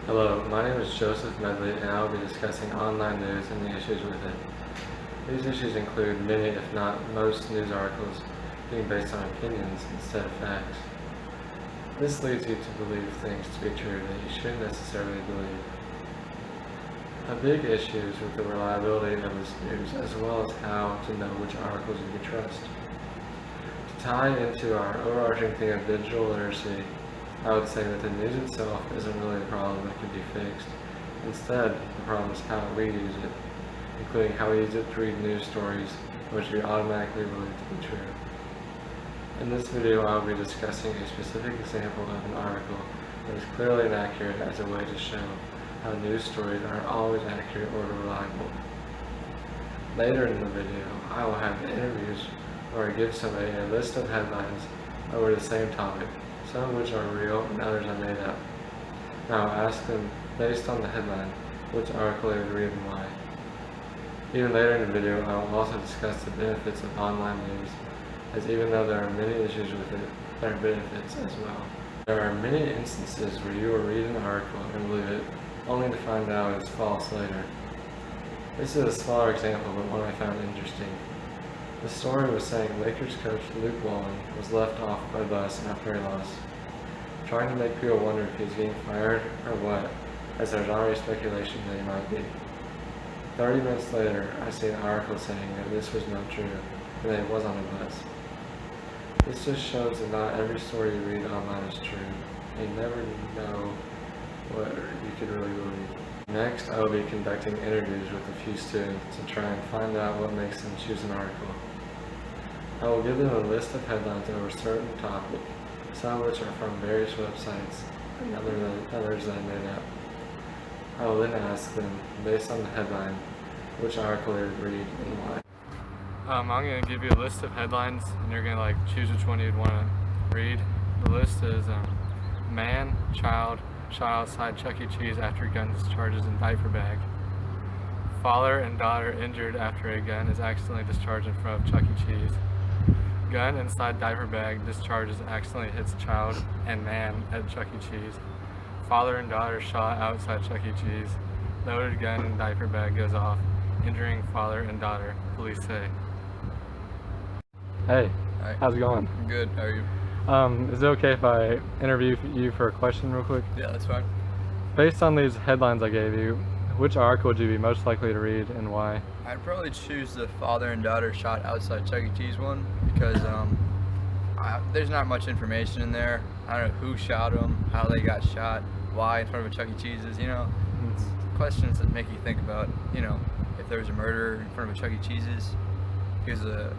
Hello, my name is Joseph Medley, and I will be discussing online news and the issues with it. These issues include many, if not most, news articles being based on opinions instead of facts. This leads you to believe things to be true that you shouldn't necessarily believe. A big issue is with the reliability of this news, as well as how to know which articles you can trust. To tie into our overarching theme of digital literacy, I would say that the news itself isn't really a problem that can be fixed. Instead, the problem is how we use it, including how we use it to read news stories which we automatically believe to be true. In this video, I will be discussing a specific example of an article that is clearly inaccurate as a way to show how news stories aren't always accurate or reliable. Later in the video, I will have interviews where I give somebody a list of headlines over the same topic, some of which are real and others are made up. Now I'll ask them, based on the headline, which article they would read and why. Even later in the video, I will also discuss the benefits of online news, as even though there are many issues with it, there are benefits as well. There are many instances where you will read an article and believe it, only to find out it's false later. This is a smaller example, but one I found interesting. The story was saying Lakers coach Luke Walton was left off by bus after a loss, trying to make people wonder if he's getting fired or what, as there's already speculation that he might be. 30 minutes later, I see an article saying that this was not true, and that he was on a bus. This just shows that not every story you read online is true, and you never know what you could really believe. Next, I will be conducting interviews with a few students to try and find out what makes them choose an article. I will give them a list of headlines over a certain topic, some of which are from various websites and others that I made up. I will then ask them, based on the headline, which article they would read and why. I'm going to give you a list of headlines, and you're going to choose which one you'd want to read. The list is man, child, shot outside Chuck E. Cheese after gun discharges in diaper bag. Father and daughter injured after a gun is accidentally discharged in front of Chuck E. Cheese. Gun inside diaper bag discharges accidentally hits child and man at Chuck E. Cheese. Father and daughter shot outside Chuck E. Cheese. Loaded gun in diaper bag goes off, injuring father and daughter, police say. Hey, Hi. how's it going? I'm good. How are you? Is it okay if I interview you for a question real quick? Yeah, that's fine. Based on these headlines I gave you, which article would you be most likely to read and why? I'd probably choose the father and daughter shot outside Chuck E. Cheese one because there's not much information in there. I don't know who shot them, how they got shot, why in front of a Chuck E. Cheese's. It's questions that make you think about, if there was a murder in front of a Chuck E. Cheese's, he was a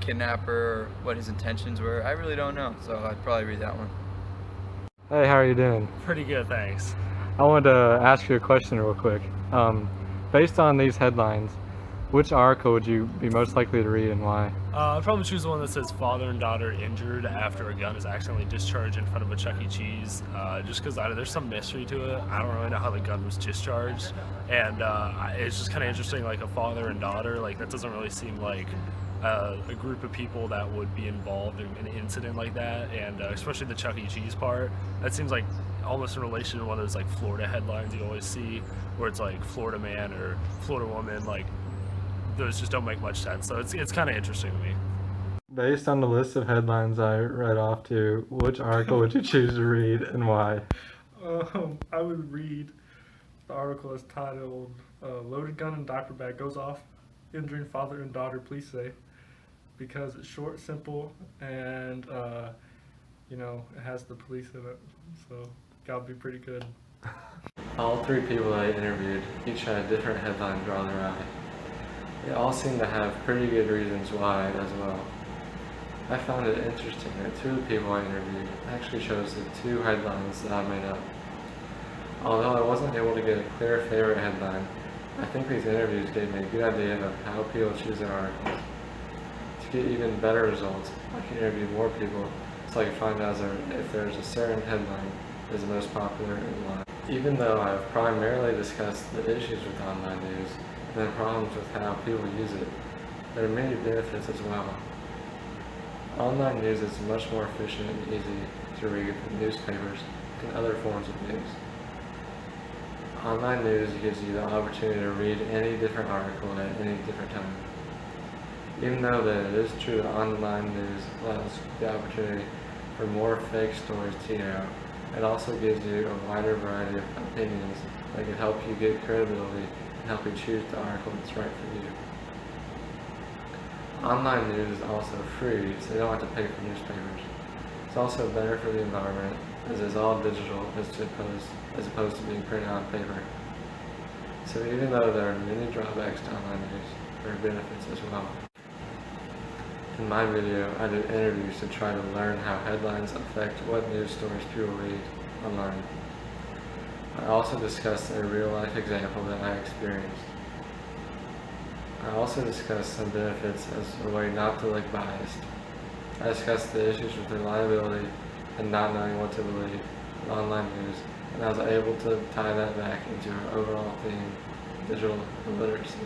kidnapper, what his intentions were. I really don't know, so I'd probably read that one. Hey, how are you doing? Pretty good, thanks. I wanted to ask you a question real quick. Based on these headlines, which article would you be most likely to read and why? I'd probably choose the one that says father and daughter injured after a gun is accidentally discharged in front of a Chuck E. Cheese, just because there's some mystery to it. I don't really know how the gun was discharged, and it's just kind of interesting, like a father and daughter, that doesn't really seem like a group of people that would be involved in an incident like that, and especially the Chuck E. Cheese part. That seems like almost in relation to one of those Florida headlines you always see, where it's Florida man or Florida woman. Those just don't make much sense. So it's kind of interesting to me. Based on the list of headlines I read off to you, which article would you choose to read and why? I would read the article is titled Loaded Gun in Diaper Bag Goes Off, Injuring Father and Daughter, Police Say, because it's short, simple, and it has the police in it, so gotta be pretty good. All three people I interviewed each had a different headline draw their eye. They all seemed to have pretty good reasons why as well. I found it interesting that two of the people I interviewed actually chose the two headlines that I made up. Although I wasn't able to get a clear favorite headline, I think these interviews gave me a good idea of how people choose their articles. To get even better results, I can interview more people so I can find out if there's a certain headline that is the most popular and why. Even though I have primarily discussed the issues with online news and the problems with how people use it, there are many benefits as well. Online news is much more efficient and easy to read than newspapers and other forms of news. Online news gives you the opportunity to read any different article at any different time. Even though that it is true that online news allows the opportunity for more fake stories to get out, it also gives you a wider variety of opinions that can help you get credibility and help you choose the article that's right for you. Online news is also free, so you don't have to pay for newspapers. It's also better for the environment, as it's all digital as opposed to being printed on paper. So even though there are many drawbacks to online news, there are benefits as well. In my video, I did interviews to try to learn how headlines affect what news stories people read online. I also discussed a real-life example that I experienced. I also discussed some benefits as a way not to look biased. I discussed the issues with reliability and not knowing what to believe in online news, and I was able to tie that back into our overall theme, digital literacy.